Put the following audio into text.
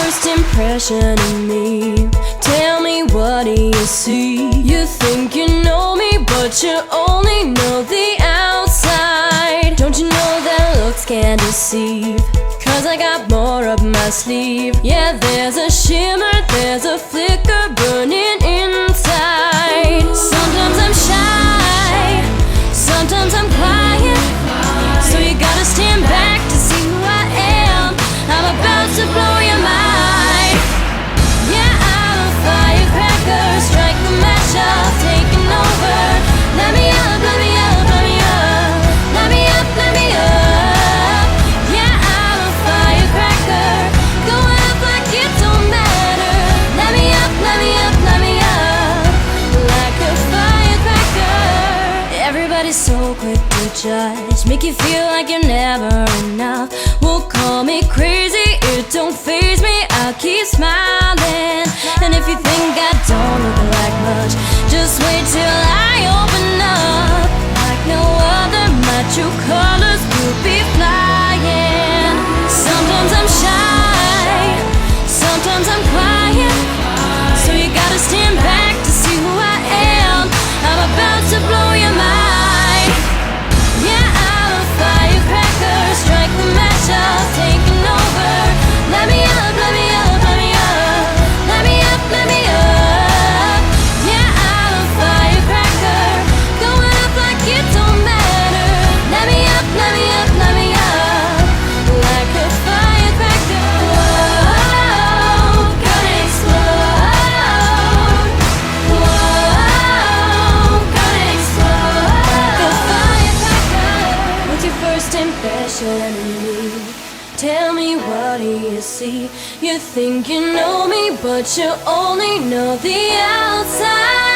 first impression of me? Tell me, what do you see? You think you know me, but you only know the outside. Don't you know that looks can deceive? Cause I got more up my sleeve. Yeah, there's a shimmer, there's a flicker burning inside. Sometimes I'm shy, sometimes I'm quiet, so you gotta stand back to see who I am. I'm about to blow your mind. Yeah, I'm a firecracker, strike the match up, taking over. Let me up, let me up, let me up. Let me up, let me up. Yeah, I'm a firecracker, going up like it don't matter. Let me up, let me up, let me up, like a firecracker. Everybody's so quick to judge, make you feel like you're never enough. Well, call me crazy, it don't faze me, I'll keep smiling. And if you think I don't look like much, just wait till I open up. Like no other, my true colors will be flying. Sometimes I'm shy, sometimes I'm quiet, so you gotta stand back to see who I am. I'm about to blow your mind. Yeah, I'm a firecracker, strike the match up, taking over. Let me up, let me up, let me up. Let me up, let me up. Yeah, I'm a firecracker, going up like it don't matter. Let me up, let me up, let me up, like a firecracker. Whoa, gonna explode. Whoa, gonna explode. Like a firecracker. What's your first impression of me? Tell me, what do you see? You think you know me, but you only know the outside.